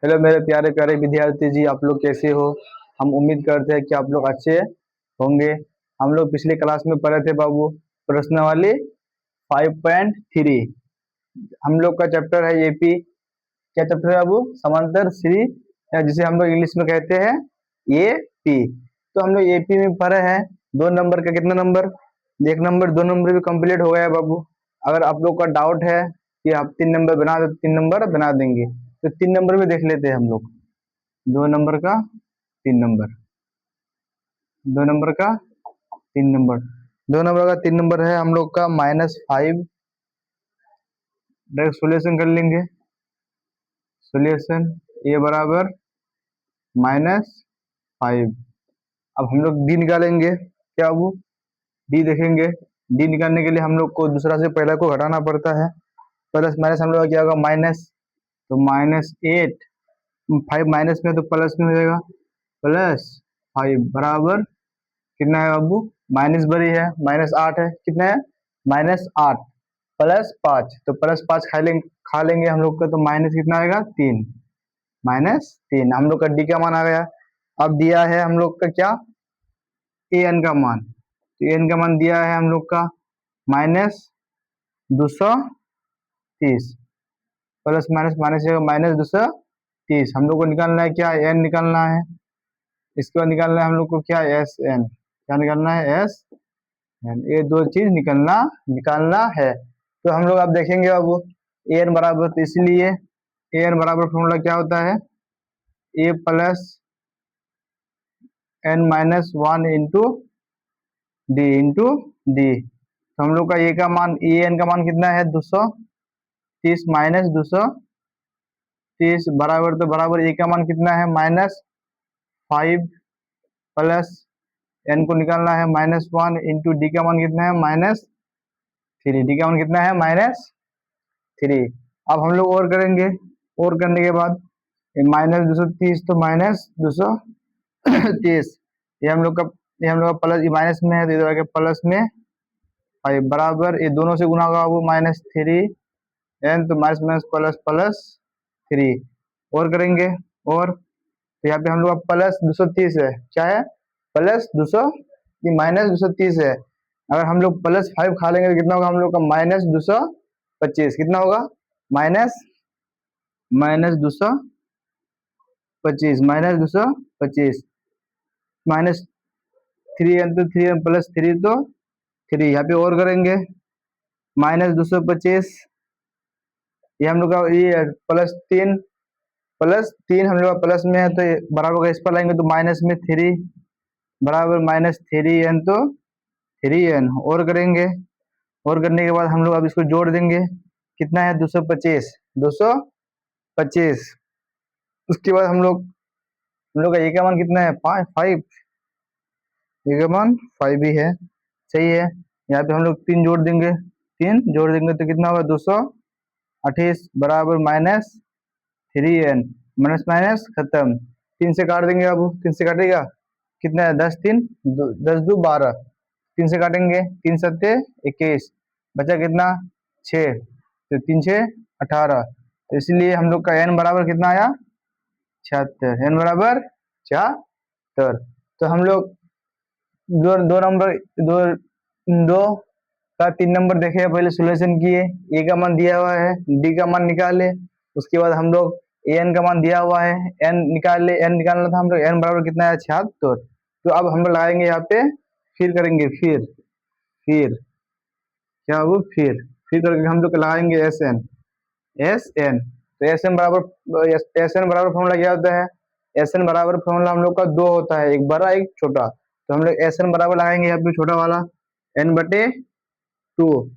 Hello मेरे प्यारे प्यारे विद्यार्थी जी, आप लोग कैसे हो। हम उम्मीद करते हैं कि आप लोग अच्छे होंगे। हम लोग पिछले क्लास में पढ़े थे बाबू प्रश्नावली 5.3। हम लोग का चैप्टर है एपी। क्या चैप्टर है बाबू? समांतर श्री, या जिसे हम लोग इंग्लिश में कहते हैं एपी। तो हम लोग एपी में पढ़े हैं। 2 नंबर का कितना नंबर? एक नंबर, 2 नंबर भी कंप्लीट हो गया है बाबू। अगर आप लोग का डाउट है कि आप 3 नंबर बना दो, 3 नंबर बना देंगे। तो 3 नंबर में देख लेते हैं हम लोग। 2 नंबर का 3 नंबर, 2 नंबर का 3 नंबर, 2 नंबर का 3 नंबर है हम लोग का -5। डायरेक्ट सोल्यूशन कर लेंगे। सोल्यूशन ए बराबर -5। अब हम लोग डी निकालेंगे। क्या बाबू? डी देखेंगे। डी निकालने के लिए हम लोग को दूसरा से पहला को घटाना पड़ता है। प्लस माइनस हम लोग का क्या होगा? माइनस। तो -8, 5 माइनस में तो प्लस में हो जाएगा। +5 बराबर कितना है बाबू? माइनस बड़ी है, -8 है। कितना है? -8 +5, तो +5 खा लेंगे हम लोग का, तो माइनस कितना आएगा? 3। -3 हम लोग का डी का मान आ गया। अब दिया है हम लोग का क्या? ए एन का मान। तो एन का मान दिया है हम लोग का -230। Plus minus minus -230। हम लोग को निकालना है क्या? एन निकालना है। इसके बाद निकालना है हम लोग को क्या? S n. क्या निकालना है? S n. ये दो चीज निकालना है। तो हम लोग अब देखेंगे बाबू ए एन बराबर, तो इसलिए ए एन बराबर फॉर्मूला क्या होता है? A plus N -1 into D. तो हम लोग का ए का मान, ए एन का मान कितना है? 230 -230 बराबर, तो बराबर ए का मान कितना है? -5 प्लस एन को निकालना है -1 इंटू डी का मान कितना है? -3। डी का मान कितना है? -3। अब हम लोग और करेंगे। और करने के बाद -230, तो -230 ये हम लोग का प्लस, ये माइनस में है तो इधर आके प्लस में 5 बराबर, ये दोनों से गुना होगा वो -3 एन, तो माइनस माइनस प्लस +3। और करेंगे। और तो यहाँ पे हम लोग का +230 है। क्या है? +200, ये -230 है। अगर हम लोग +5 खा लेंगे तो कितना होगा हम लोग का? -225। कितना होगा? माइनस -225, -225, -3 एन, तो 3 एन प्लस 3, तो 3। यहाँ पे और करेंगे। -225, ये हम लोग का ये +3, +3 हम लोग का प्लस में है, तो बराबर का इस पर लाएंगे तो माइनस में 3 बराबर -3 एन, तो 3 एन। और करेंगे। और करने के बाद हम लोग अब इसको जोड़ देंगे। कितना है? 225, 225। उसके बाद हम लोग का ए का मान कितना है? 5। ए का मान 5 ही है। सही है। यहाँ पे हम लोग 3 जोड़ देंगे। 3 जोड़ देंगे तो कितना होगा? 228 बराबर -3 एन। माइनस माइनस खत्म। 3 से काट देंगे बाबू। 3 से काटेगा कितना है? 10 3 10 2 12। 3 से काटेंगे, 3 सत्ते 21, बचा कितना? 6। तो 3 6 18। तो इसलिए हम लोग का एन बराबर कितना आया? 76। एन बराबर 76। तो हम लोग दो दो नंबर दो दो का 3 नंबर देखे, पहले सोल्यूशन किए। ए का मान दिया हुआ है, डी का मान निकाले। उसके बाद हम लोग ए एन का मान दिया हुआ है, एन निकाले। एन निकालना था हम लोग। एन बराबर कितना है? 76। तो अब हम लोग लगाएंगे यहाँ पे, फिर करेंगे। फिर क्या वो? फिर करके हम लोग लगाएंगे एस एन। तो एस एन बराबर फॉर्मूला क्या होता है? एस एन बराबर फॉर्मूला हम लोग का 2 होता है, एक बड़ा एक छोटा। तो हम लोग एस एन बराबर लगाएंगे यहाँ पे छोटा वाला n/2,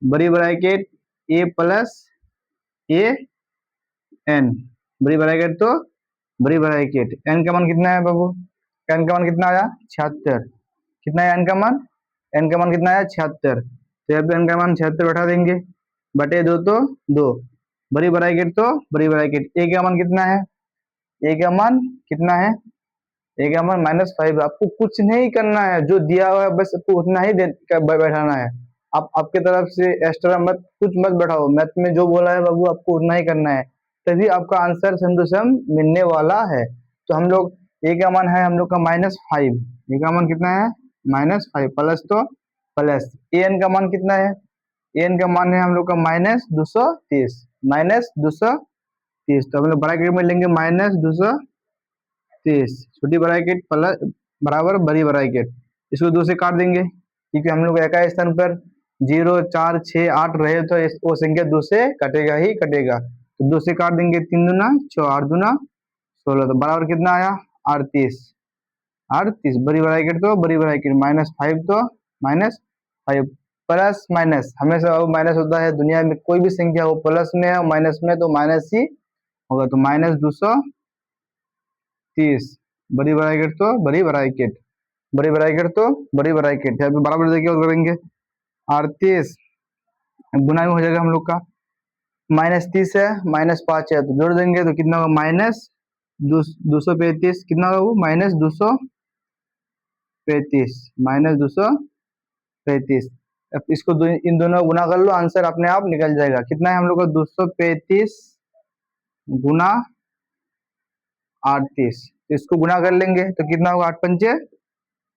बड़ी bracket A plus A N, बड़ी ब्रैकेट, तो बड़ी ब्रैकेट एन का मान कितना है बाबू? एन का मान कितना आया? 76। कितना है एन का मान? एन का मान कितना आया? 76। तो यहाँ पे एन का मान 76 बैठा देंगे, बटे 2, तो 2, बड़ी ब्रैकेट, तो बड़ी ब्रैकेट। ए का मान कितना है? ए का मान कितना है? ए का मान -5। आपको कुछ नहीं करना है, जो दिया हुआ है बस आपको उतना ही बैठाना है। आप आपके तरफ से एक्स्ट्रा मत कुछ मत बैठाओ। मैथ में जो बोला है बाबू आपको उतना ही करना है। तभी आपका आंसर सेम टू सेम मिलने वाला है। तो हम लोग ए का मान है हम लोग का -5, ए का मान कितना है -5 प्लस तो प्लस ए एन का मान कितना है, ए एन का मान है हम लोग का -230, -230। तो हम लोग ब्रैकेट में लेंगे -230 छोटी ब्रैकेट प्लस बराबर बड़ी ब्रैकेट, इसको 2 से काट देंगे क्योंकि हम लोग एक स्थान पर 0 4 6 8 रहे तो वो संख्या 2 से कटेगा ही कटेगा। तो 2 से काट देंगे, 3 दूना 6 8 दूना 16, तो बराबर कितना आया 38, 38 बड़ी ब्रैकेट तो बड़ी ब्रैकेट -5 तो -5 प्लस माइनस हमेशा वो माइनस होता है, दुनिया में कोई भी संख्या हो प्लस में है माइनस में तो माइनस ही होगा। तो -230 बड़ी ब्रैकेट तो बड़ी ब्रैकेट, बड़ी ब्रैकेट तो बड़ी ब्रैकेट, यहाँ पे बराबर देखिए और करेंगे 38 गुना में हो जाएगा हम लोग का -30 है -5 है तो जोड़ देंगे तो कितना होगा -235 कितना होगा वो -235 अब इसको इन दोनों गुना कर लो, आंसर अपने आप निकल जाएगा। कितना है हम लोग का 235 गुना 38, तो इसको गुना कर लेंगे तो कितना होगा 8 पंचे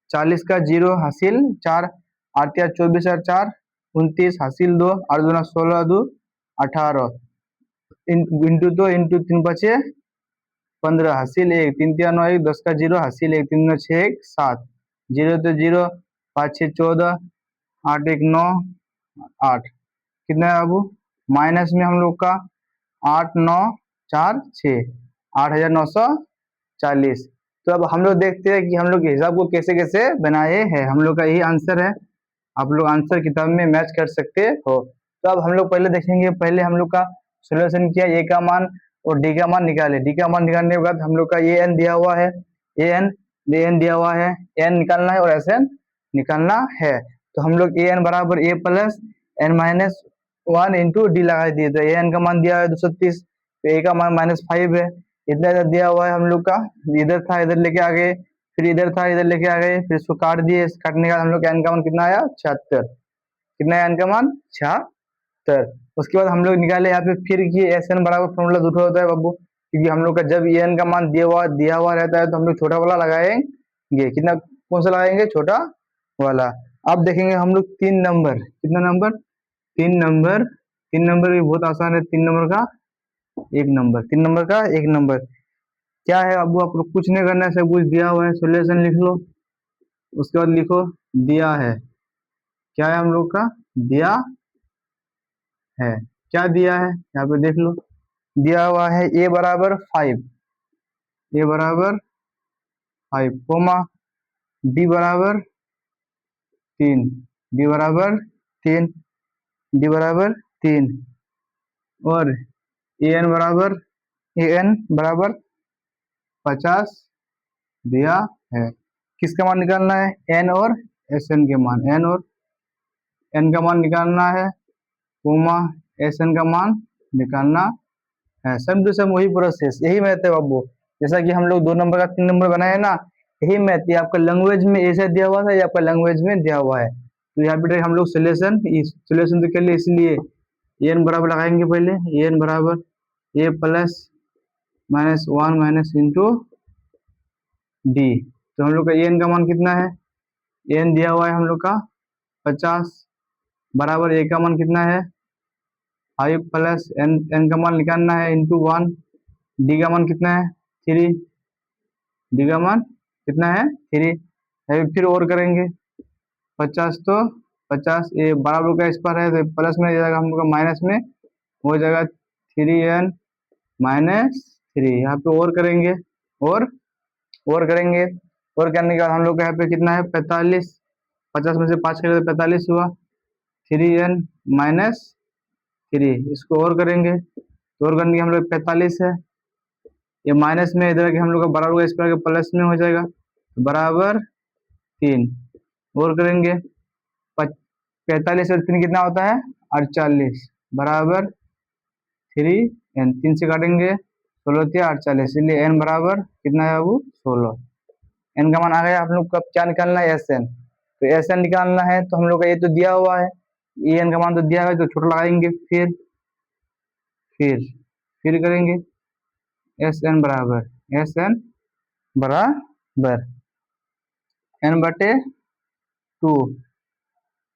40 का 0 हासिल 4, 8 या 24 और 4 29 हासिल 2, 8 दूना 16 2 18 इंटू 2 इंटू 3 बचे 15 हासिल 1, 3 3 9 1 10 का 0 हासिल 1 3 9 6 1 7 0 तो 0 5 6 14 8 1 9 8 कितना है बाबू माइनस में हम लोग का 8 9 4 6 8,940। तो अब हम लोग देखते हैं कि हम लोग हिसाब को कैसे कैसे बनाए हैं, हम लोग का यही आंसर है, आप लोग आंसर किताब में मैच कर सकते हो। तो अब हम लोग पहले देखेंगे, पहले हम लोग का सोल्यूशन किया, ए का मान और डी का मान निकाले। डी का मान निकालने के बाद हम लोग का ए एन दिया हुआ है, ए एन दिया हुआ है, एन निकालना है और एस एन निकालना है। तो हम लोग ए एन बराबर A plus N minus 1 into D लगा दिए। तो ए एन का मान दिया है 230, तो ए का मान -5 है, इतना इधर दिया हुआ है हम लोग का, इधर था इधर लेके आ गए, फिर इधर था इधर लेके आ गए, फिर इसको काट दिए, काटने का हम लोग एन का मान कितना आया 76, कितना है एन का मान 76। उसके बाद हम लोग निकाले यहाँ पे फिर कि एस एन बराबर फॉर्मूला दूसरा होता है बाबू, क्योंकि हम लोग का जब ए एन का मान दिया हुआ रहता है तो हम लोग छोटा वाला लगाएंगे, कितना कौन सा लगाएंगे छोटा वाला। अब देखेंगे हम लोग 3 नंबर, कितना नंबर 3 नंबर, 3 नंबर भी बहुत आसान है, 3 नंबर का 1 नंबर, 3 नंबर का 1 नंबर क्या है अब आप लोग कुछ नहीं करना है, सब कुछ दिया हुआ है, सोल्यूशन लिख लो, उसके बाद लिखो दिया है, क्या है हम लोग का दिया है, क्या दिया है यहाँ पे देख लो, दिया हुआ है ए बराबर 5, ए बराबर 5 कोमा डी बराबर 3, डी बराबर 3, डी बराबर 3 और ए एन बराबर 50 दिया है। किसका मान निकालना है एन और एस एन के मान, एन और एन का मान निकालना है, कोमा एस एन का मान निकालना है। सेम टू सेम वही प्रोसेस, यही मैथ है बाबू, जैसा कि हम लोग 2 नंबर का 3 नंबर बनाए ना, यही मैथ है। आपका लैंग्वेज में ऐसे दिया हुआ था, या आपका लैंग्वेज में दिया हुआ है। तो यहाँ पे हम लोग सोल्यूशन तो कर लिए, इसलिए एन बराबर लगाएंगे पहले, एन बराबर A plus -1 minus into D. तो हम लोग का एन का मान कितना है, एन दिया हुआ है हम लोग का 50 बराबर ए का मान कितना है 5 प्लस एन, एन का मान निकालना है इंटू 1, डी का मान कितना है 3, डी का मान कितना है 3। फिर और करेंगे 50 तो 50 ए बराबर का इस पर है तो प्लस में जाएगा, हम लोग का माइनस में हो जाएगा 3n -3। यहाँ पे और करेंगे और करेंगे, और करने के बाद हम लोग का यहाँ पे कितना है 45, 50 में से 5 करेंगे तो 45 हुआ, 3n -3। इसको और करेंगे तो और करने के हम लोग 45 है, ये माइनस में इधर के हम लोग का बराबर का इस पर प्लस में हो जाएगा बराबर 3। और करेंगे 45 और 3 कितना होता है 48 बराबर 3n, 3 से काटेंगे 16 × 48, इसलिए n बराबर कितना है बाबू 16। n का मान आ गया। आप लोग को क्या निकालना है एस एन, तो एस एन निकालना है तो हम लोग का ये तो दिया हुआ है, ए एन का मान तो दिया हुआ है तो छोटा लगाएंगे, फिर फिर करेंगे एस एन बराबर एन बटे 2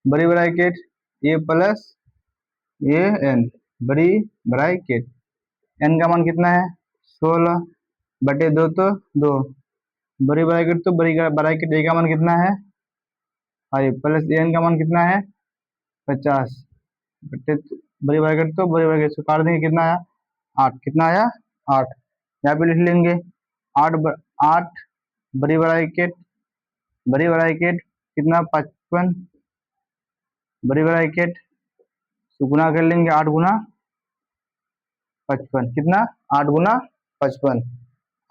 बड़ी bracket A plus A N बड़ी ब्रैकेट एन का मान कितना है 16 बटे 2 तो 2 बड़ी ब्रैकेट तो बड़ी ब्रैकेट ए का मान कितना है 5 प्लस ए एन का मान कितना है 50 बटे बड़ी ब्रैकेट तो बड़ी ब्रैकेट इसको काट देंगे कितना आया 8 कितना आया 8 यहाँ पे लिख लेंगे 8 बड़ी ब्रैकेट कितना 55 बड़ी ब्रैकेट तो गुना कर लेंगे 8 गुना 55 कितना 8 गुना 55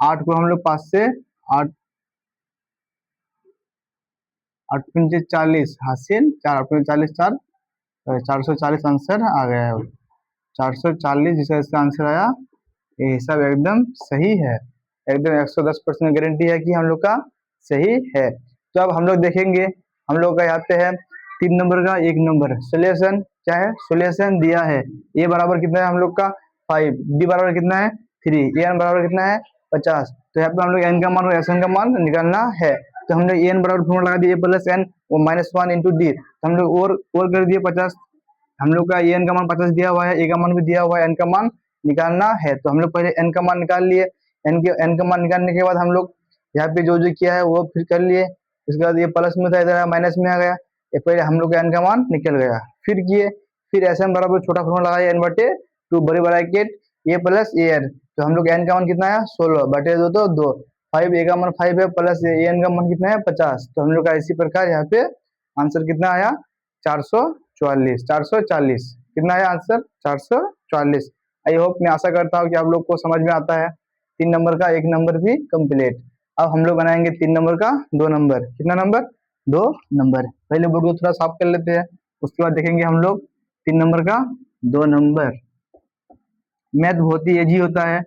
8 को हम लोग 5 से 8 8 पंचे 40 हासिल 4 8 40 4 440 आंसर आ गया है 440 जिसका इसका आंसर आया ये हिसाब एकदम सही है एकदम 110% गारंटी है कि हम लोग का सही है। तो अब हम लोग देखेंगे हम लोग का यहाँ पे है 3 नंबर का 1 नंबर सोल्यूशन क्या है सोल्यूशन दिया है ए बराबर कितना है हम लोग का 5 डी बराबर कितना है 3 ए एन बराबर कितना है 50 तो यहाँ पे हम लोग एन का मान और एस एन का मान निकालना है तो हम लोग एन बराबर फॉर्मूला लगा दिए प्लस एन वो -1 इंटू डी तो हम लोग और कर दिए 50 हम लोग का एन का मान 50 दिया हुआ है ए का मान भी दिया हुआ है एन का मान निकालना है तो हम लोग पहले एन का मान निकाल लिए एन का मान निकालने के बाद हम लोग यहाँ पे जो किया है वो फिर कर लिए इसके बाद ये प्लस में था इधर माइनस में आ गया ये पहले हम लोग का एन का मान निकल गया फिर किए फिर एस एन बराबर छोटा फॉर्मूला लगाया एन बटे 2 बड़ी bracket A plus A N तो हम लोग एन का मान कितना है 16 बटे 2 तो 2 5 ए का मान 5 है प्लस ए एन का मान कितना है 50 तो हम लोग का इसी प्रकार यहाँ पे आंसर कितना आया 440 कितना आया आंसर 440 आई होप मैं आशा करता हूँ कि आप लोग को समझ में आता है 3 नंबर का 1 नंबर भी कंप्लीट। अब हम लोग बनाएंगे 3 नंबर का 2 नंबर कितना नंबर 2 नंबर पहले बोर्ड को थोड़ा साफ कर लेते हैं उसके बाद देखेंगे हम लोग 3 नंबर का 2 नंबर। मैथ बहुत ही इजी होता है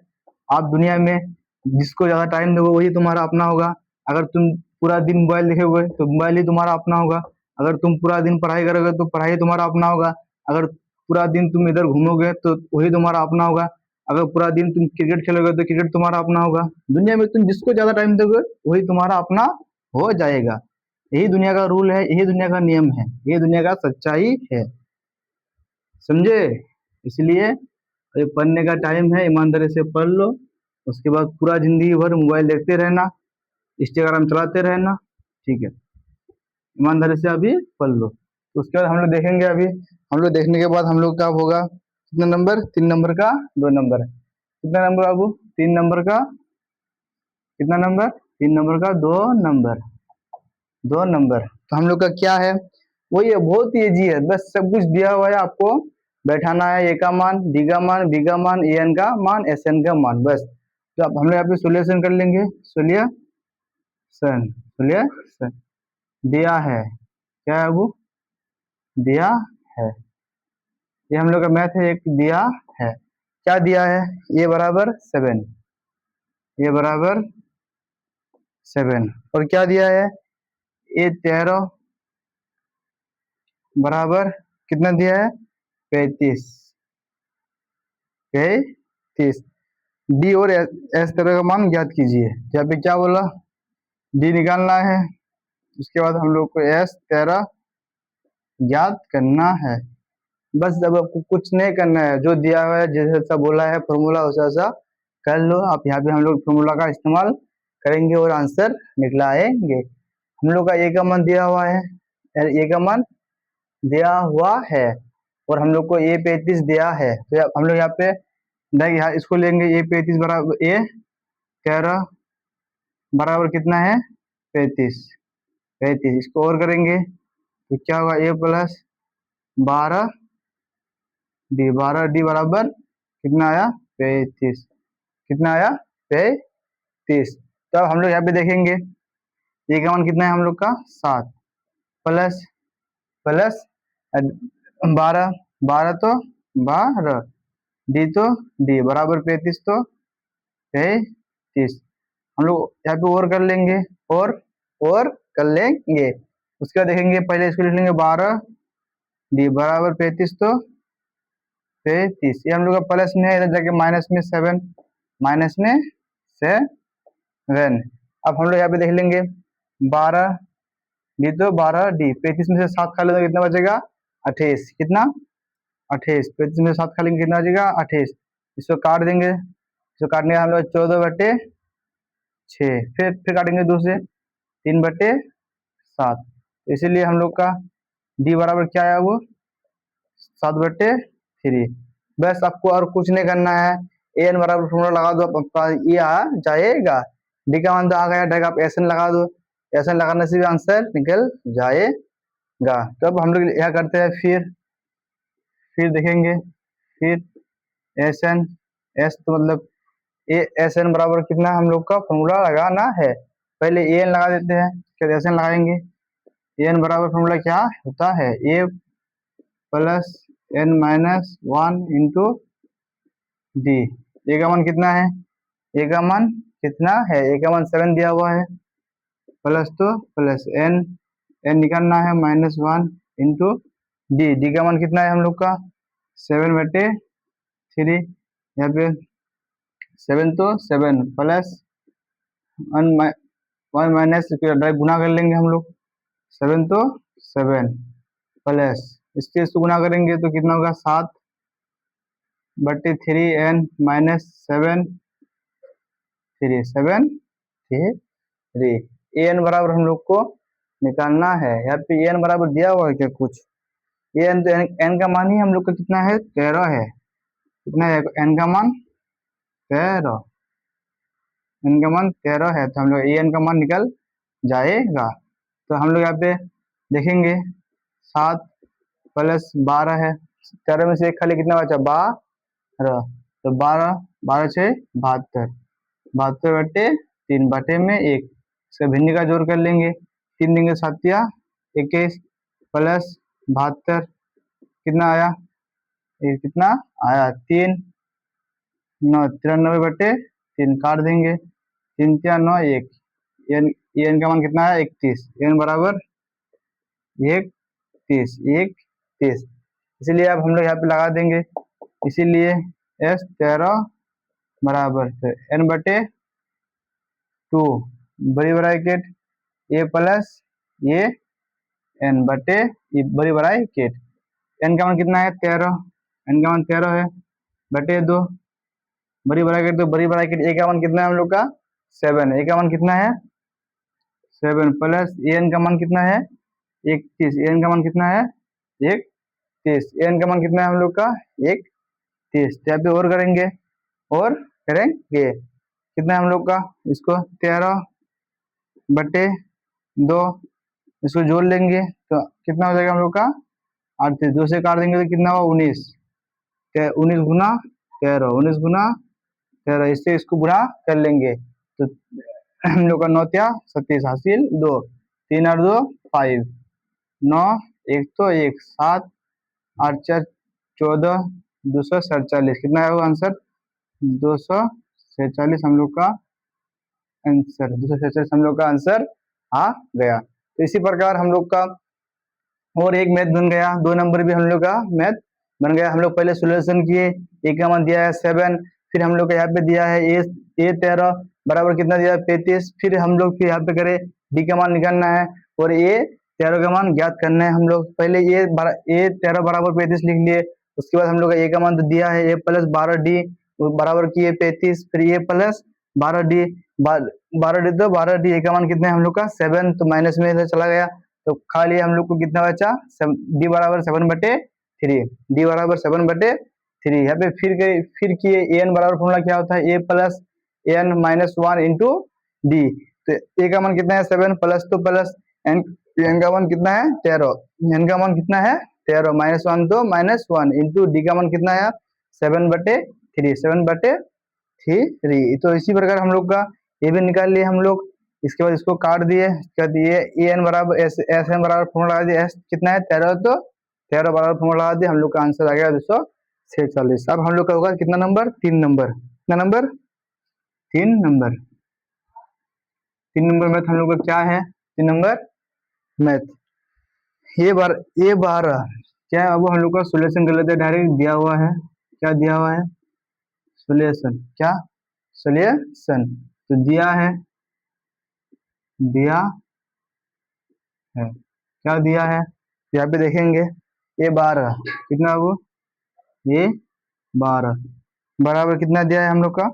आप दुनिया में जिसको ज्यादा टाइम दोगे वही तुम्हारा अपना होगा अगर तुम पूरा दिन मोबाइल देखोगे तो मोबाइल ही तुम्हारा अपना होगा अगर तुम पूरा दिन पढ़ाई करोगे तो पढ़ाई तुम्हारा अपना होगा अगर पूरा दिन तुम इधर घूमोगे तो वही तुम्हारा अपना होगा अगर पूरा दिन तुम क्रिकेट खेलोगे तो क्रिकेट तुम्हारा अपना होगा दुनिया में तुम जिसको ज्यादा टाइम दोगे वही तुम्हारा अपना हो जाएगा यही दुनिया का रूल है यही दुनिया का नियम है यही दुनिया का सच्चाई है समझे इसलिए पढ़ने का टाइम है ईमानदारी से पढ़ लो उसके बाद पूरा जिंदगी भर मोबाइल देखते रहना इंस्टाग्राम चलाते रहना ठीक है ईमानदारी से अभी पढ़ लो तो उसके बाद हम लोग देखेंगे अभी हम लोग देखने के बाद हम लोग का होगा कितना नंबर 3 नंबर का 2 नंबर कितना नंबर बाबू 3 नंबर का कितना नंबर 3 नंबर का 2 नंबर तो हम लोग का क्या है वो ये बहुत ईजी है बस सब कुछ दिया हुआ है आपको बैठाना है ए का मान डी का मान बी का मान ए एन का मान एस एन का मान बस तो अब हम लोग यहाँ पे सोल्यूशन कर लेंगे सोल्यूशन दिया है क्या है वो दिया है ये हम लोग का मैथ है एक दिया है क्या दिया है ए बराबर 7 और क्या दिया है ए 13 बराबर कितना दिया है 35 डी और एस तरह का मान ज्ञात कीजिए यहाँ पे क्या बोला डी निकालना है उसके बाद हम लोग को एस 13 ज्ञात करना है बस अब आपको कुछ नहीं करना है जो दिया हुआ है जैसा बोला है फॉर्मूला वैसा कर लो आप यहाँ पे हम लोग फॉर्मूला का इस्तेमाल करेंगे और आंसर निकलाएंगे हम लोग का ए का मान दिया हुआ है ए का मान दिया हुआ है और हम लोग को ए 35 दिया है तो हम लोग यहाँ पे यहाँ इसको लेंगे ए 35 बराबर ए 13 बराबर कितना है 35 इसको और करेंगे तो क्या होगा ए प्लस 12 डी बराबर कितना आया 35 कितना आया 35 तो अब हम लोग यहाँ पे देखेंगे ए का मान कितना है हम लोग का 7 प्लस 12 तो 12 डी तो डी बराबर 35 तो 35 हम लोग यहाँ पे और कर लेंगे और कर लेंगे उसके बाद देखेंगे पहले इसको लिख लेंगे 12 डी बराबर 35 तो 35, ये हम लोग का प्लस में है, इधर जाके माइनस में 7, माइनस में 7। अब हम लोग यहाँ पे देख लेंगे 12 डी तो 12 डी, 35 में से 7 खा लेंगे कितना बचेगा 28, कितना 28, 35 में से 7 खा लेंगे कितना बचेगा 28। इसको काट देंगे, इसको काटने का हम लोग 14/6, फिर काटेंगे दूसरे 3/7, इसीलिए हम लोग का डी बराबर क्या आया वो 7/3। बस आपको और कुछ नहीं करना है, ए एन बराबर फॉर्मूला लगा दो, आपका ये आ जाएगा। डी का मान तो आ गया, डायरेक्ट आप एस एन लगा दो, एस एन लगाने से भी आंसर निकल जाएगा। तो अब हम लोग यह करते हैं, फिर देखेंगे, फिर एस एन, एस तो मतलब ए एस एन बराबर कितना हम लोग का फॉर्मूला लगाना है, पहले ए एन लगा देते हैं, फिर एस एन लगाएंगे। ए एन बराबर फॉर्मूला क्या होता है, A plus N minus 1 into D. A का मान कितना है, ए का मान कितना है, ए का मान 7 दिया हुआ है, प्लस तो प्लस एन, एन निकालना है -1 इंटू डी, डी का मान कितना है हम लोग का 7/3। यहाँ पे 7 तो 7 प्लस 1 माइनस गुना कर लेंगे हम लोग, 7 तो 7 प्लस इसके इसको गुना करेंगे तो कितना होगा 7/3 एन माइनस 7 3 ए एन बराबर हम लोग को निकालना है। यहाँ पे ए एन बराबर दिया हुआ है क्या कुछ, ए एन तो एन का मान ही हम लोग का कितना है 13 है, कितना है एन का मान 13, एन का मान 13 है, तो हम लोग ए एन का मान निकल जाएगा। तो हम लोग यहाँ पे देखेंगे 7 प्लस 12 है, 13 में से एक खाली कितना बचा 12, तो 12 72, 72/3 बटे में 1, इसका भिन्न का जोड़ कर लेंगे, 3 देंगे 7 या 21 प्लस 72 कितना आया, ये कितना आया 3 9 93/3 काट देंगे, 3 3 9 1, एन का मान कितना है 31, एन बराबर 31, इसीलिए अब हम लोग यहाँ पे लगा देंगे, इसीलिए एस 13 बराबर n/2 बड़ी ब्रैकेट ए प्लस ये एन बटे बड़ी ब्रैकेट, एन का मान कितना है 13, एन का मान 13 है बटे 2 बड़ी ब्रैकेट, तो बड़ी ब्रैकेट ए का मान कितना है हम लोग का 7, ए का मान कितना है 7 प्लस एन का मान कितना है 31, एन का मान कितना है 31, एन का मान कितना है हम लोग का 31, यहाँ पे और करेंगे कितना है हम लोग का, इसको 13/2 इसको जोड़ लेंगे तो कितना हो जाएगा हम लोग का 38, 2 से काट देंगे तो कितना हुआ 19, 19 गुना 13, 19 गुना 13, इससे इसको गुणा कर लेंगे तो हम लोग का 9 या 37 हासिल 2, 3 और 2 5, 9 1 तो 1, 7 8 4 14, 247 कितना है वो आंसर 246 हम लोग का आंसर, 246 हम लोग का आंसर आ गया। तो इसी प्रकार हम लोग का और एक मैथ बन गया, 2 नंबर भी हम लोग का मैथ बन गया। हम लोग पहले सोल्यूशन किए, ए का मान दिया है 7, फिर हम लोग का यहाँ पे दिया है ए 13 बराबर कितना दिया है 35, फिर हम लोग फिर यहाँ पे करें डी का मान निकालना है और ए 13 का मान ज्ञात करना है। हम लोग पहले ए 13 बराबर 35 लिख लिए, उसके बाद हम लोग का ए का मान तो दिया है ए प्लस 12d बराबर किए 35, फिर ए प्लस 12d 12d तो 12d, ए का मान कितने हम लोग का 7, तो माइनस में इधर चला गया तो खाली हम लोग को कितना बचा डी बराबर 7/3, डी बराबर 7/3। यहाँ पे फिर किए ए एन बराबर फॉर्मूला क्या होता है A plus N minus 1 into D, तो ए का मान कितना है 7 प्लस तो प्लस एन का मान कितना है 13, एन का मान कितना है 13 -1 तो -1 इंटू डी का मान कितना है 7/3, तो इसी प्रकार हम लोग का ये भी निकाल लिए हम लोग। इसके बाद इसको काट दिए, इसके बाद ये ए एन बराबर एस एन बराबर फॉर्मूला लगा दिया, एस कितना है 13, तो 13 बराबर फॉर्मूला लगा दिया, हम लोग का आंसर आ गया 246। अब हम लोग का होगा कितना नंबर 3 नंबर, कितना नंबर 3 नंबर, 3 नंबर मैथ हम लोग का क्या है 3 नंबर मैथ ये 12 क्या है, अब हम लोग का सोल्यूशन कर लेते हैं, डायरेक्ट दिया हुआ है क्या दिया हुआ है, सोल्यूशन, क्या सोल्यूशन, तो दिया है, दिया है, क्या दिया है, यहाँ पे देखेंगे ये 12 कितना वो, ये 12 बराबर कितना दिया है हम लोग का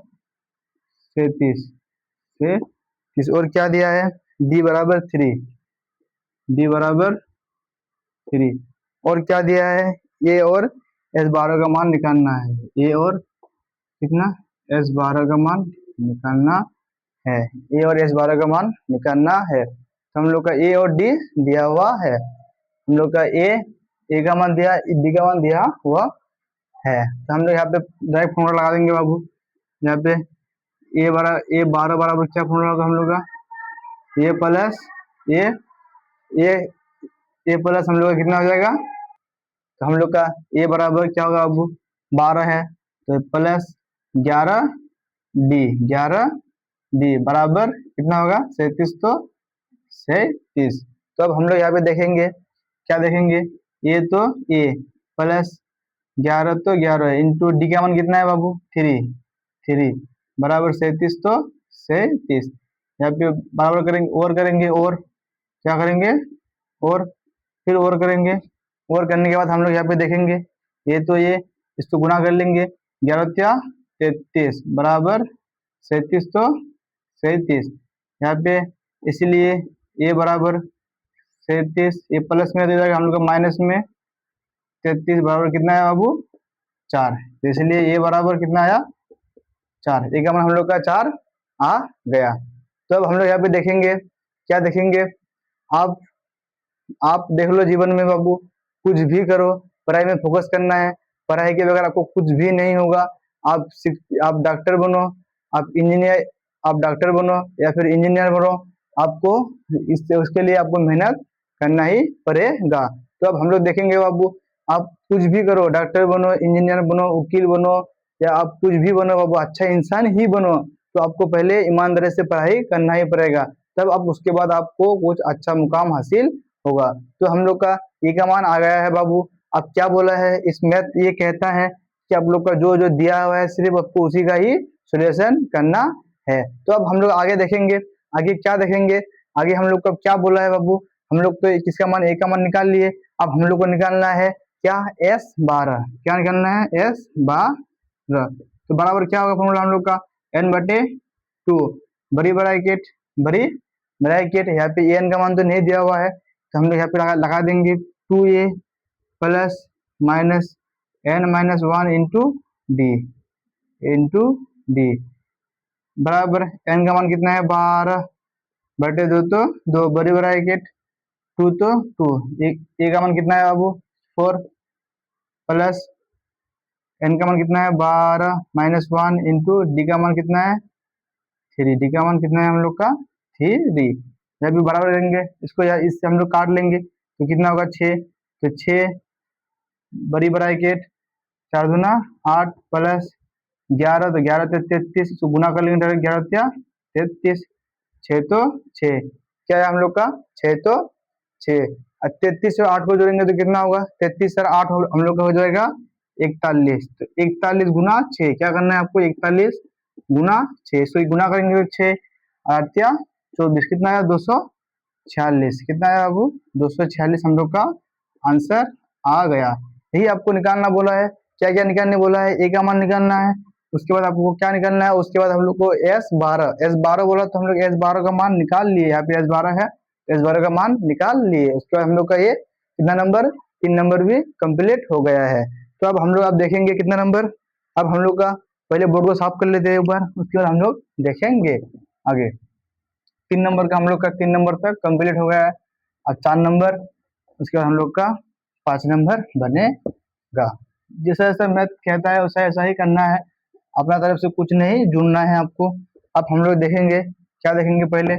33 से 30, और क्या दिया है डी बराबर 3, डी बराबर 3, और क्या दिया है ए और S12 का मान निकालना है, ए और कितना S12 का मान निकालना है, ए और S12 का मान निकालना है, तो हम लोग का ए और डी दिया हुआ है, हम लोग का ए का मान दिया, डी का मान दिया हुआ है, तो हम लोग यहाँ पे डायरेक्ट फॉर्मूला लगा देंगे बाबू, यहाँ पे ए 12 बराबर क्या फॉर्मूला होगा हम लोग का, ए प्लस ए ए ए प्लस हम लोग का कितना हो जाएगा, तो हम लोग का ए बराबर क्या होगा बाबू 12 है, तो प्लस 11 डी, 11 डी बराबर कितना होगा 37, तो 37, तो अब हम लोग यहाँ पे देखेंगे, क्या देखेंगे, ए तो ए प्लस 11 तो 11 इंटू डी का मान कितना है बाबू 3, 3 बराबर 37, तो 37, यहाँ पे बराबर करेंगे और करेंगे, और क्या करेंगे, और फिर और करेंगे, और करने के बाद हम लोग यहाँ पे देखेंगे ये तो ये इसको गुना कर लेंगे, 11 33 बराबर 37, तो 37, यहाँ पे इसीलिए ए बराबर 37, ये प्लस में दे जाएगा हम लोग का माइनस में 33 बराबर कितना है बाबू 4, तो इसलिए ये बराबर कितना आया 4, एक हम लोग का 4 आ गया, तो अब हम लोग यहाँ पे देखेंगे, क्या देखेंगे, आप आप देख लो जीवन में बाबू, कुछ भी करो पढ़ाई में फोकस करना है, पढ़ाई के बगैर आपको कुछ भी नहीं होगा, आप डॉक्टर बनो, आप इंजीनियर, आप डॉक्टर बनो या फिर इंजीनियर बनो, आपको इससे उसके लिए आपको मेहनत करना ही पड़ेगा, तो अब हम लोग देखेंगे बाबू, आप कुछ भी करो, डॉक्टर बनो, इंजीनियर बनो, वकील बनो, या आप कुछ भी बनो बाबू, अच्छा इंसान ही बनो, तो आपको पहले ईमानदारी से पढ़ाई करना ही पड़ेगा, तब अब उसके बाद आपको कुछ अच्छा मुकाम हासिल होगा, तो हम लोग का ये का मान आ गया है बाबू, अब क्या बोला है इस मैथ, ये कहता है कि आप लोग का जो जो दिया हुआ है सिर्फ आपको उसी का ही सॉल्यूशन करना है, तो अब हम लोग आगे देखेंगे, आगे क्या देखेंगे, आगे हम लोग का क्या बोला है बाबू, हम लोग तो किसका मान, ए का मान निकाल लिए, अब हम लोग को निकालना है क्या S12, क्या निकालना है S12, तो बराबर क्या होगा फॉर्मूला हम लोग का n/2, बड़ी ब्रैकेट, बड़ी ब्रैकेट, यहाँ पे एन का मान तो नहीं दिया हुआ है, तो हम लोग यहाँ पे लगा देंगे 2a plus minus n-1 into D बराबर n का मान कितना है 12/2, तो 2 बड़ी ब्रैकेट 2 तो 2, ए का मान कितना है बाबू 4 प्लस n का मान कितना है 12-1 इंटू डी का मान कितना है 3, डी का मान कितना है हम लोग का 3, जब भी बराबर लेंगे इसको, या इससे हम लोग काट लेंगे तो कितना होगा 6, तो 6 बड़ी ब्रैकेट 4 दूना 8 प्लस 11, तो 11 तो 33, इसको गुना कर लेंगे डायरेक्ट, 11 33, 6 तो 6, क्या है हम लोग का 6 तो 6, 33 और 8 को जोड़ेंगे तो कितना होगा 33 और 8 हम लोग का हो जाएगा 41, तो 41 गुना 6, क्या करना है आपको 41 गुना 6, इसको गुना करेंगे तो 6 8 24, कितना है 246, कितना है बाबू 246, हम लोग का आंसर आ गया, यही आपको निकालना बोला है, क्या क्या निकालने बोला है, ए का मान निकालना है, उसके बाद आपको क्या निकालना है, उसके बाद हम लोग को S12 बोला, तो हम लोग S12 का मान निकाल लिए, यहाँ पे S12 है, S12 का मान निकाल लिए, उसके बाद हम लोग का ये कितना नंबर 3 नंबर भी कंप्लीट हो गया है, तो अब हम लोग अब देखेंगे कितना नंबर, अब हम लोग का पहले बोर्ड को साफ कर लेते हैं एक बार, उसके बाद हम लोग देखेंगे आगे, 3 नंबर का हम लोग का 3 नंबर तक कंप्लीट हो गया है, अब 4 नंबर, उसके बाद हम लोग का 5 नंबर बनेगा, जैसा जैसा मैथ कहता है वैसा ऐसा ही करना है, अपना तरफ से कुछ नहीं जुड़ना है आपको, अब हम लोग देखेंगे, क्या देखेंगे पहले,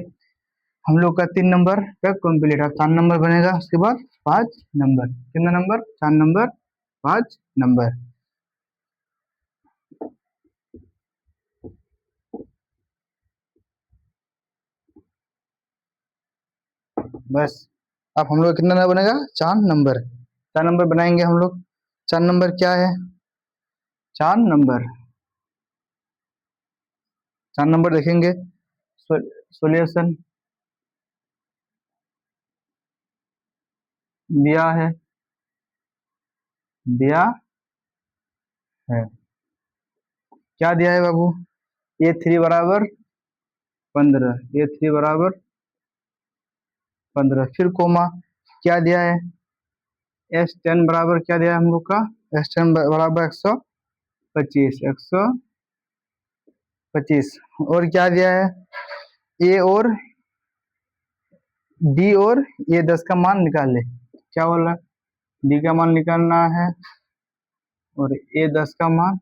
हम लोग का 3 नंबर तक कंप्लीट, अब 4 नंबर बनेगा, उसके बाद 5 नंबर, कितना नंबर 4 नंबर 5 नंबर, बस अब हम लोग कितना नंबर बनेगा 4 नंबर, 4 नंबर बनाएंगे हम लोग, 4 नंबर क्या है, 4 नंबर देखेंगे। सॉल्यूशन दिया है क्या दिया है बाबू? A3 बराबर 15, A3 बराबर 15, फिर कोमा क्या दिया है? S10 बराबर क्या दिया है हम लोग का? S10 बराबर 125, 125। और क्या दिया है? A और D और A10 का मान निकाले। क्या बोल रहा है? D का मान निकालना है और A10 का मान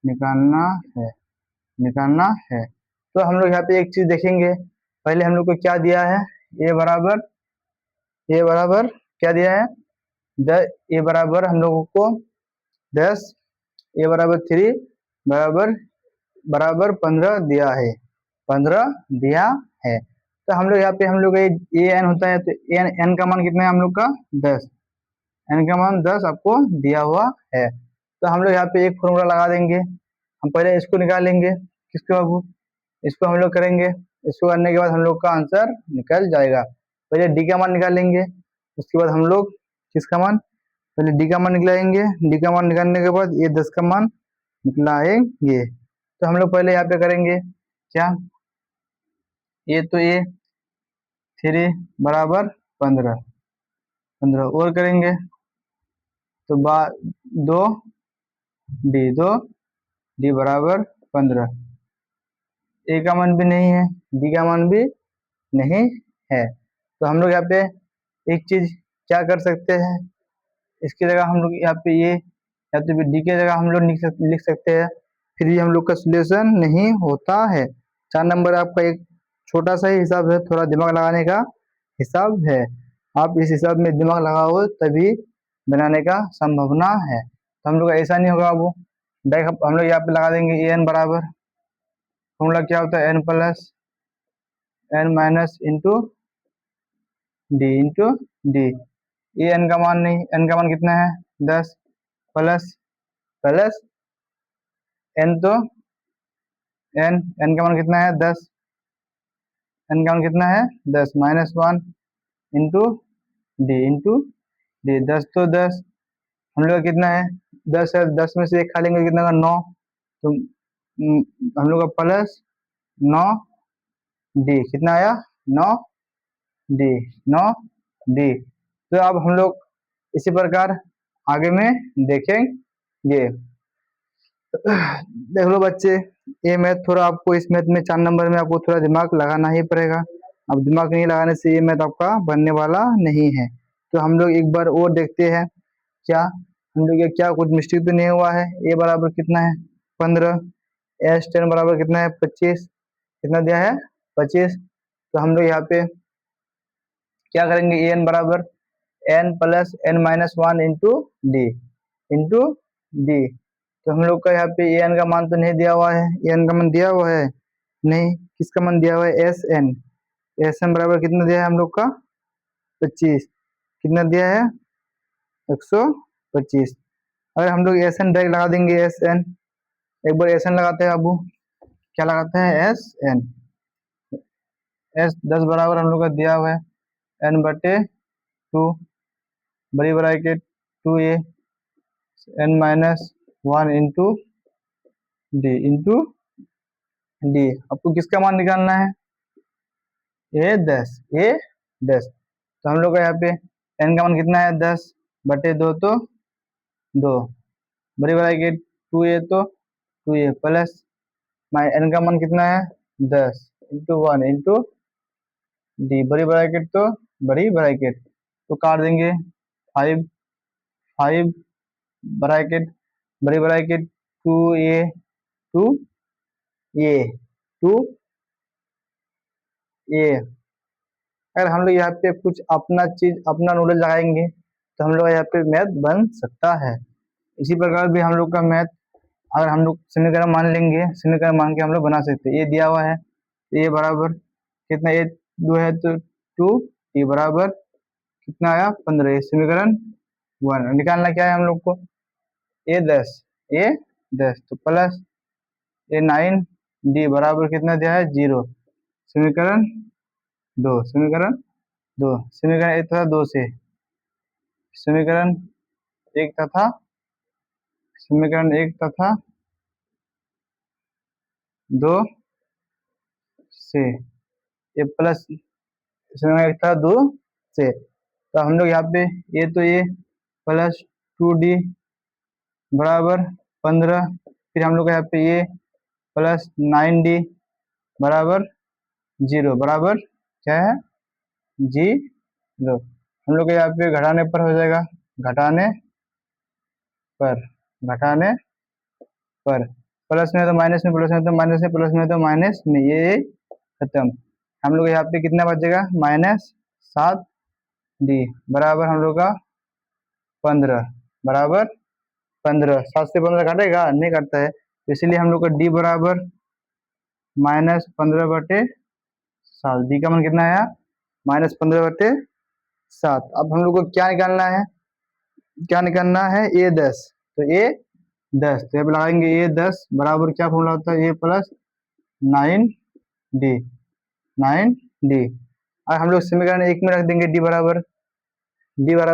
निकालना निकालना है। तो हम लोग यहाँ पे एक चीज देखेंगे। पहले हम लोग को क्या दिया है? ए बराबर क्या दिया है? ए बराबर हम लोगों को 10, ए बराबर 3 बराबर बराबर 15 दिया है, 15 दिया है। तो हम लोग यहाँ पे हम लोग ए एन होता है, तो एन का मान कितना है हम लोग का? 10। एन का मान 10 आपको दिया हुआ है। तो हम लोग यहाँ पे एक फॉर्मूला लगा देंगे। हम पहले इसको निकालेंगे। किसको बाबू? इसको हम लोग करेंगे। इसको करने के बाद हम लोग का आंसर निकल जाएगा। पहले डी का मान निकालेंगे, उसके बाद हम लोग किसका मान? पहले डी का मान निकालेंगे। डी का मान निकालने के बाद ये 10 का मान निकलाएंगे। तो हम लोग पहले यहाँ पे करेंगे क्या? ये तो ये 3 बराबर 15 और करेंगे तो दो डी बराबर 15। ए का मान भी नहीं है, डी का मान भी नहीं है। तो हम लोग यहाँ पे एक चीज क्या कर सकते हैं? इसकी जगह हम लोग यहाँ पे ये या तो डी की जगह हम लोग लिख सकते हैं। फिर भी हम लोग का सोल्यूशन नहीं होता है। 4 नंबर आपका एक छोटा सा ही हिसाब है, थोड़ा दिमाग लगाने का हिसाब है। आप इस हिसाब में दिमाग लगाओ तभी बनाने का संभावना है। तो हम लोग ऐसा नहीं होगा वो डायरेक्ट हम लोग यहाँ पे लगा देंगे ए एन बराबर, फॉर्मूला क्या होता है? N plus N minus into d. ये एन का मान नहीं, एन का मान कितना है? 10 प्लस प्लस एन, तो एन का मान कितना है? 10। एन का मान कितना है? 10 माइनस 1 इंटू डी 10 तो 10 हम लोग का कितना है? 10 है, 10 में से एक खा लेंगे, कितना का? 9। तो हम लोग का प्लस 9 डी कितना आया? 9 डी 9 डी। तो अब हम लोग इसी प्रकार आगे में देखेंगे। देख लो बच्चे, ये मैथ थोड़ा आपको इस मैथ में 4 नंबर में आपको थोड़ा दिमाग लगाना ही पड़ेगा। अब दिमाग नहीं लगाने से ये मैथ आपका बनने वाला नहीं है। तो हम लोग एक बार और देखते हैं क्या हम लोग ये क्या कुछ मिस्टेक तो नहीं हुआ है। ए बराबर कितना है? 15। S10 बराबर कितना है? 25। कितना दिया है? 25। तो हम लोग यहाँ पे क्या करेंगे? ए एन बराबर n plus N minus 1 into D. तो हम लोग का यहाँ पे ए एन का मान तो नहीं दिया हुआ है। ए एन का मान दिया हुआ है नहीं, किसका मान दिया हुआ है? S N. एस एन बराबर कितना दिया है हम लोग का? 25। कितना दिया है? 125। अगर हम लोग एस एन डायरेक्ट लगा देंगे, एस एन एक बार एस एन लगाते हैं बाबू, क्या लगाते हैं? S N. एस 10 बराबर हम लोग का दिया हुआ है एन बटे 2 बड़ी bracket 2a n minus 1 into d. आपको किसका मान निकालना है? ए 10। तो हम लोग का यहाँ पे एन का मान कितना है? 10 बटे 2 तो 2 बड़ी ब्रैकेट 2a तो 2a प्लस एन का मान कितना है? 10 इंटू 1 इंटू डी बड़ी ब्रैकेट तो बड़ी ब्रैकेट तो काट देंगे 5 ब्रैकेट बड़ी ब्रैकेट 2 ए 2 ए। अगर हम लोग यहाँ पे कुछ अपना चीज अपना नॉलेज लगाएंगे तो हम लोग यहाँ पे मैथ बन सकता है। इसी प्रकार भी हम लोग का मैथ अगर हम लोग समीकरण मान लेंगे, समीकरण मान के हम लोग बना सकते हैं। ये दिया हुआ है, ये बराबर कितना? ये 2 है तो 2, ये बराबर कितना आया? 15। ये समीकरण 1 निकालना क्या है हम लोग को? ए 10 ए 10, तो प्लस ए 9 डी बराबर कितना दिया है 0। समीकरण 2, समीकरण 2, समीकरण 1 तथा 2 से, समीकरण 1 तथा, समीकरण 1 तथा 2 से, ये प्लस समीकरण 1 तथा 2 से, तो हम लोग यहाँ पे ये तो ये प्लस 2d बराबर 15, फिर हम लोग यहाँ पे ये प्लस 9d बराबर 0 बराबर क्या है 0। हम लोग यहाँ पे घटाने पर हो जाएगा, घटाने पर, घटाने पर, प्लस में तो माइनस में, प्लस में तो माइनस में, प्लस में तो माइनस में, ये खत्म। हम लोग यहाँ पे कितना बचेगा -7d बराबर हम लोग का 15 बराबर 15। 7 से 15 घटेगा नहीं घटता है, तो इसलिए हम लोग का d बराबर -15/7। डी का मान कितना आया -15/7। अब हम लोग को क्या निकालना है, क्या निकालना है a10, तो a10 तो अब लगाएंगे a10 बराबर क्या फॉर्मूला होता है, a प्लस 9d, 9d। और हम लोग समीकरण 1 में रख देंगे d बराबर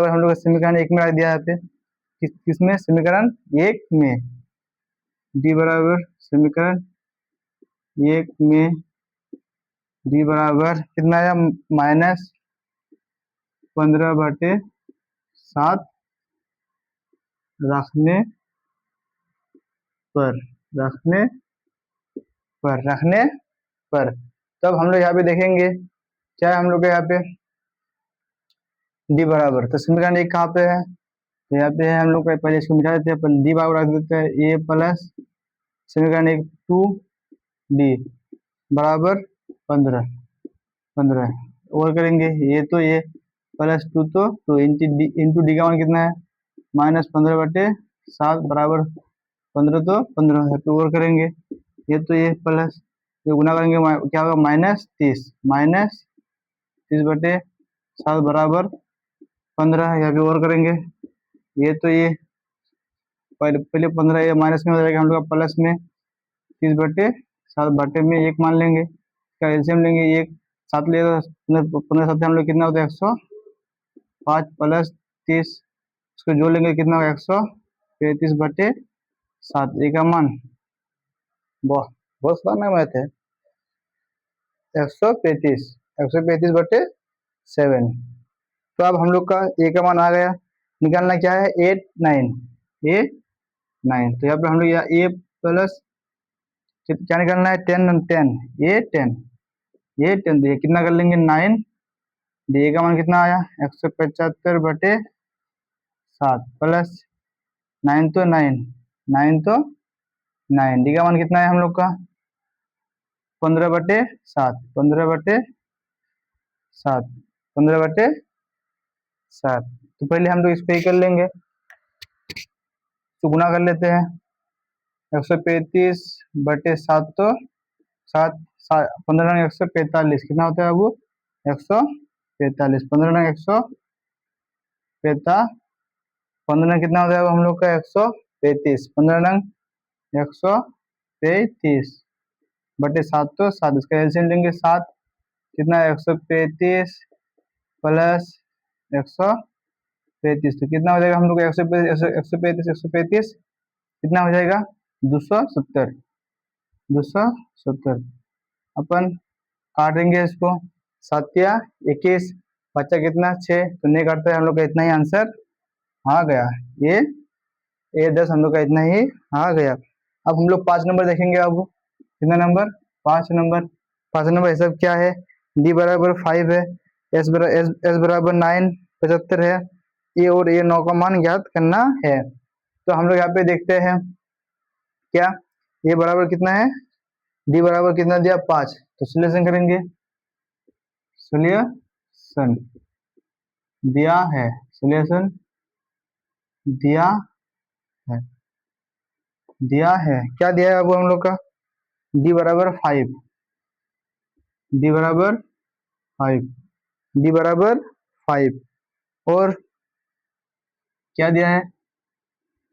हम लोग समीकरण 1 में रख दिया यहाँ पे, किसमें समीकरण 1 में, d बराबर समीकरण 1 में d बराबर कितना आया -15/7 रखने पर, रखने पर, रखने पर। तब हम लोग यहाँ पे देखेंगे क्या है हम लोग के यहाँ पे d बराबर, तो समीकरण 1 कहाँ पे है, तो यहाँ पे है हम लोग का, पहले इसको मिटा देते हैं, अपन d बराबर रख देते हैं a प्लस समीकरण 1 2d बराबर 15 और करेंगे ये तो ये प्लस 2 तो इंटू डी का मान कितना है -15/7 बराबर 15 तो 15 है, तो और करेंगे ये तो ये प्लस, ये गुना करेंगे क्या होगा -30/7 बराबर 15 है, यहाँ पे और करेंगे ये तो ये पहले 15 ये माइनस में हो जाएगा हम लोग प्लस में 30/7 बटे में 1 मान लेंगे, इसका एलसीएम लेंगे, 1 7 ले 15 7 हम लोग कितना होता है 105 प्लस 30, उसको जोड़ लेंगे कितना होगा 135/7, ए का मान बहुत बहुत सारा मैथ है 135/7। तो अब हम लोग का ए का मान आ गया, निकालना क्या है 8 9 ए 9, तो यहाँ पे हम लोग ए प्लस क्या निकालना है 10 10 ए 10 ये 10, तो ये कितना कर लेंगे 9, डी का मान कितना आया 175/7 प्लस 9 तो 9 9 तो 9, डी का मान कितना है हम लोग का 15/7 15/7 15/7। तो पहले हम लोग इसको ही कर लेंगे, तो गुना कर लेते हैं 135/7 तो 7 15 नंग 145 कितना होता है अब 145, 15 नंग 145, 15 नंग कितना होता है अब हम लोग का 135, 15 नंग 135/7 तो 7, इसका एलसीएम लेंगे 7 कितना है 135 प्लस 135, तो कितना हो जाएगा हम लोग 135 कितना हो जाएगा 270, 270। अपन काटेंगे इसको 7 या 21, बच्चा कितना 6, तो नहीं काटते हम लोग का इतना ही आंसर आ गया, ये A10 हम लोग का इतना ही आ गया। अब हम लोग 5 नंबर देखेंगे, अब कितना नंबर 5 नंबर, 5 नंबर हिसाब क्या है, D बराबर 5 है, S बराबर 9 75 है, ए और ए 9 का मान ज्ञात करना है। तो हम लोग यहाँ पे देखते हैं क्या ए बराबर कितना है, डी बराबर कितना दिया 5, तो सोल्यूशन करेंगे, सोल्यूशन दिया है, सोल्यूशन दिया है, दिया है क्या दिया है अब हम लोग का डी बराबर 5, डी बराबर 5, डी बराबर 5 और क्या दिया है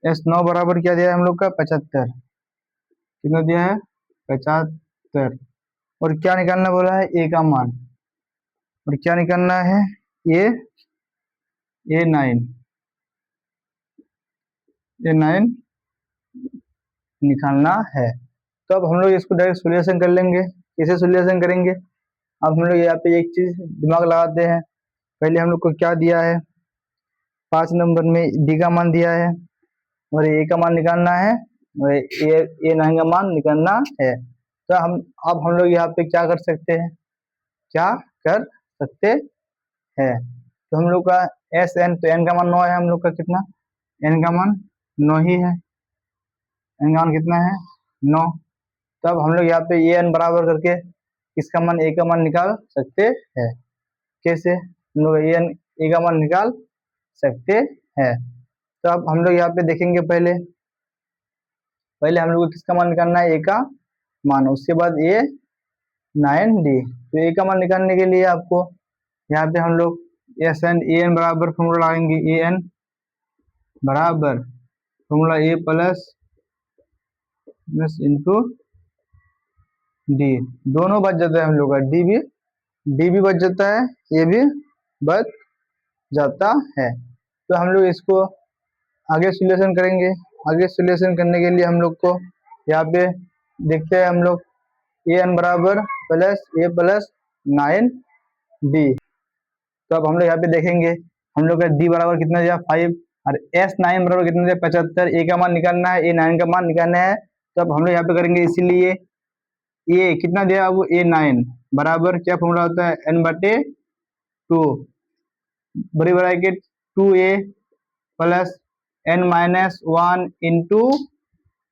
S9 बराबर क्या दिया है हम लोग का 75, कितना दिया है 75। और क्या निकालना बोला है ए का मान, और क्या निकालना है A9 A9 निकालना है। तो अब हम लोग इसको डायरेक्ट सोल्यूशन कर लेंगे। कैसे सोल्यूशन करेंगे, अब हम लोग यहाँ पे एक चीज दिमाग लगाते हैं। पहले हम लोग को क्या दिया है, 5 नंबर में डी का मान दिया है और ए का मान निकालना है और A9 का मान निकालना है। तो हम लोग यहाँ पे क्या कर सकते हैं, क्या कर सकते हैं, तो हम लोग का SN, तो N का मान 9 है, हम लोग का कितना, N का मान 9 ही है, N का मान कितना है 9। तब हम लोग यहाँ पे AN बराबर करके इसका मान ए का मान निकाल सकते हैं। कैसे हम लोग ए का मान निकाल सकते हैं, तो अब हम लोग यहाँ पे देखेंगे। पहले हम लोग को किसका मान निकालना है, ए का मान, उसके बाद A9D। तो ए का मान निकालने के लिए आपको यहाँ पे हम लोग AN बराबर फॉर्मूला लगाएंगे, AN बराबर formula A plus into D, दोनों बच जाता है हम लोग का, डी भी बच जाता है, ये भी बच जाता है। तो हम लोग इसको आगे सॉल्यूशन करेंगे। आगे सॉल्यूशन करने के लिए हम लोग को यहाँ पे देखते हैं, हम लोग AN बराबर प्लस A प्लस 9D। तो अब हम लोग यहाँ पे देखेंगे, हम लोग का डी बराबर कितना दिया 5 और S9 बराबर कितना दिया 75। ए का मान निकालना है, A9 का मान निकालना है। तो अब हम लोग यहाँ पे करेंगे, इसीलिए ये कितना दिया अब A9 बराबर क्या फॉर्मूला होता है, N/2 बड़ी bracket 2A plus N-1 into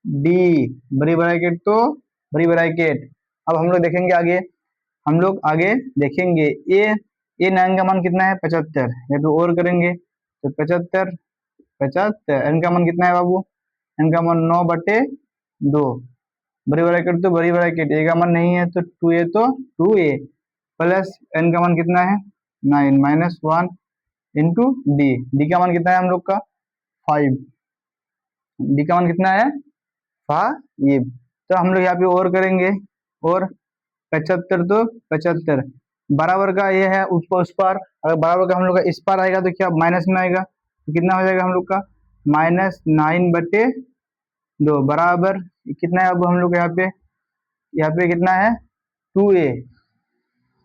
D बड़ी ब्रैकेट, तो बड़ी ब्रैकेट। अब हम लोग देखेंगे आगे, हम लोग आगे देखेंगे A9 का मान कितना है 75, ये तो और करेंगे तो 75 N का मान कितना है बाबू, N का मान 9/2 बड़ी ब्रैकेट, तो बड़ी ब्रैकेट ए का मान नहीं है तो 2A, तो 2A प्लस N का मान कितना है 9 -1 इंटू डी का मान कितना है हम लोग का 5, डी का मान कितना है 5। तो हम लोग यहाँ पे और करेंगे, और 75, तो 75 बराबर का ये है उस पार, अगर बराबर का हम लोग का इस पार आएगा तो क्या माइनस में आएगा, तो कितना हो जाएगा हम लोग का -9/2 बराबर कितना है। अब हम लोग यहाँ पे कितना है 2A,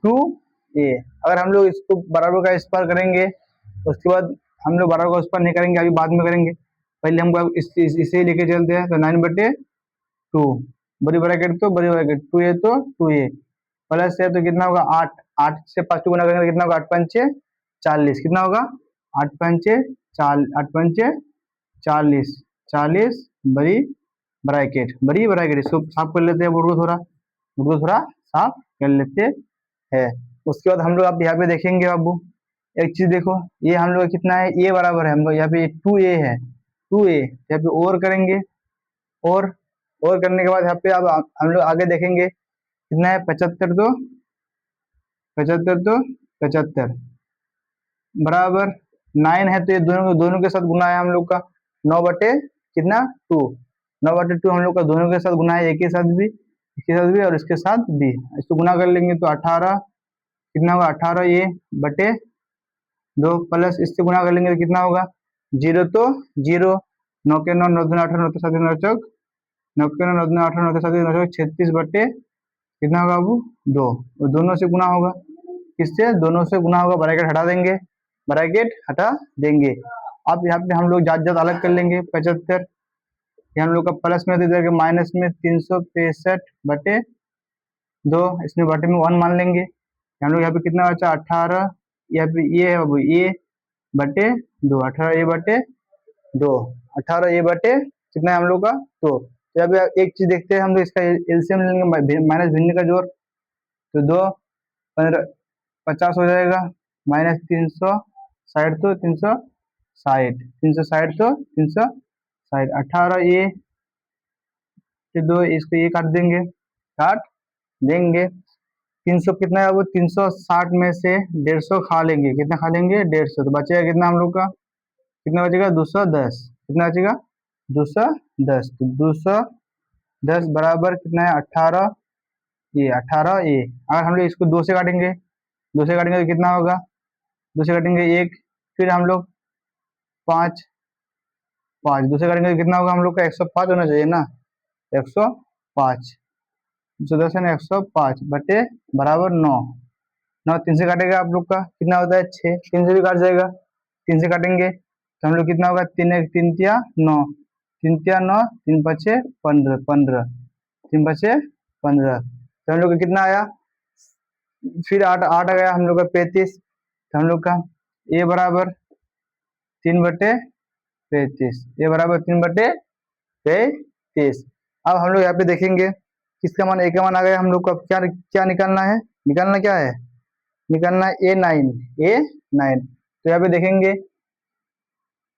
2A। अगर हम लोग इसको बराबर का इस पार करेंगे, उसके बाद हम लोग बराबर का उस पार नहीं करेंगे, अभी बाद में करेंगे, पहले हमको इसे लेके चलते हैं। तो 9/2 बड़ी ब्रैकेट, तो बड़ी ब्रैकेट 2A, तो 2A प्लस है तो कितना होगा 8, 8 से 5 को गुना करेंगे तो कितना होगा 8×5 = 40, कितना होगा 8×5 = 40, 40 बड़ी ब्रैकेट इसको साफ कर लेते हैं, बोर्ड को थोड़ा साफ कर लेते हैं। उसके बाद हम लोग आप यहाँ पे देखेंगे बाबू, एक चीज देखो, ये हम लोग कितना है, ए बराबर है, हम लोग यहाँ पे 2A है, 2A यहाँ पे और करेंगे, और करने के बाद यहाँ पे अब हम लोग आगे देखेंगे कितना है 75, तो 75 बराबर 9 है, तो ये दोनों के साथ गुना है हम लोग का 9/2, 9/2 हम लोग का दोनों के साथ गुना है, एक के साथ भी और इसके साथ भी, इसको गुना कर लेंगे तो 18 कितना होगा 18A/2 प्लस इससे गुना कर लेंगे तो कितना होगा 0, तो 0, 9 के 9 9 2 18 9 7 9 चौक 9 के 9 9 2 18 9 7 9 चौक 36 कितना होगा बाबू 2, और दोनों से गुना होगा, किससे, दोनों से गुना होगा, ब्रैकेट हटा देंगे। अब यहाँ पे हम लोग जात अलग कर लेंगे, 75 ये हम लोग का प्लस में दे देंगे, माइनस में 365/2, इसमें बटे में 1 मान लेंगे। हम लोग यहाँ पे कितना बचा 18, यहाँ पे ये है बाबू A/2, 18A/2, 18A/ कितना है हम लोग का 2। तो यहाँ पे एक चीज देखते हैं हम लोग, इसका एलसीएम लेंगे, माइनस भिन्न का जोड़, तो 2 15 50 हो जाएगा, -360, तो 360 तो 360, 18A/2 इसको ये काट देंगे 300 कितना है वो 360 में से 150 खा लेंगे, कितना खा लेंगे 150, तो बचेगा कितना हम लोग का, कितना बचेगा 210, कितना बचेगा 210, तो 210 बराबर कितना है 18 ये 18 ये। अगर हम लोग इसको 2 से काटेंगे, 2 से काटेंगे तो कितना होगा, 2 से काटेंगे 1, फिर हम लोग 5, 5 2 से काटेंगे तो कितना होगा हम लोग का 105 होना चाहिए ना, 105, 210 है ना 105 बटे बराबर 9, 9 3 से काटेगा आप लोग का कितना होता है 6, 3 से भी काट जाएगा, 3 से काटेंगे तो हम लोग कितना होगा 3 1 3 तिया 9, 3 तिया 9, 3 5 15, 15 3 5 15, तो हम लोग का कितना आया, फिर 8 8 आ गया हम लोग का 35, तो हम लोग का ए बराबर 3 बटे 35, ए बराबर 3 बटे 35। अब हम लोग यहाँ पे देखेंगे किसका मान, ए का मान आ गया हम लोग को। अब क्या क्या निकालना है, निकालना क्या है, निकालना है A9, A9, तो यहाँ पे देखेंगे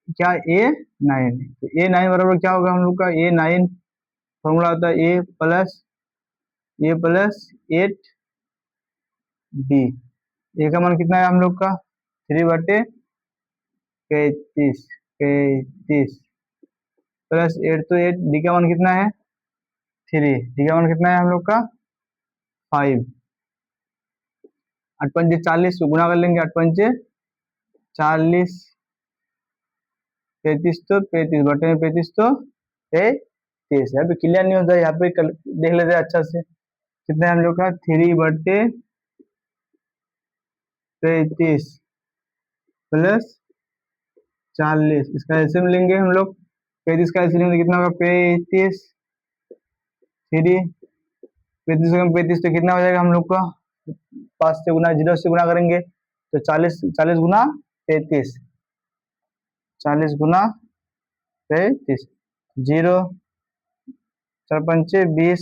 क्या A9, तो A9 बराबर क्या होगा हम लोग का, A9 फॉर्मूला होता है A प्लस 8B, ए का मान कितना है हम लोग का 3 बटे 35, 35 प्लस 8 तो 8, डी का मान कितना है 3, डी का मान कितना है हम लोग का 5, 8 पंजे 40 को गुना कर लेंगे, 8 पंजे 40, 35 तो 35 बटे में 35 तो 33, यहाँ पे क्लियर नहीं होता है, यहाँ पे देख लेते हैं अच्छा से कितना है हम लोग का 3 बटे 35 प्लस 40, इसका एलसीएम लेंगे हम लोग, 35 का एलसीएम लेंगे कितना होगा 35, 3 35 का 35 तो कितना हो जाएगा हम लोग का 5 से गुना 0 से गुना करेंगे तो 40, 40 गुना 33, 40 गुना 33, 0 4 पंचे 20,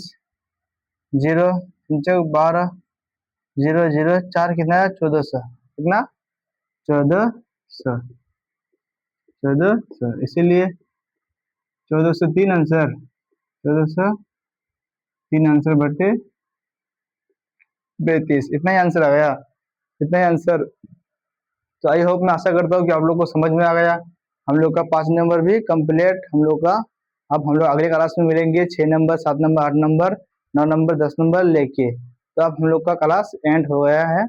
0 3 चौक 12, 0 0 4 कितना है 1400, कितना 1400, 1400, इसीलिए 1403 आंसर, 1403 आंसर बटे 32, इतना ही आंसर आ गया, इतना ही आंसर। तो आई होप मैं आशा करता हूँ कि आप लोग को समझ में आ गया। हम लोग का 5 नंबर भी कंप्लीट हम लोग का। अब हम लोग अगले क्लास में मिलेंगे 6 number 7 number 8 number 9 number 10 number लेके। तो अब हम लोग का क्लास एंड हो गया है।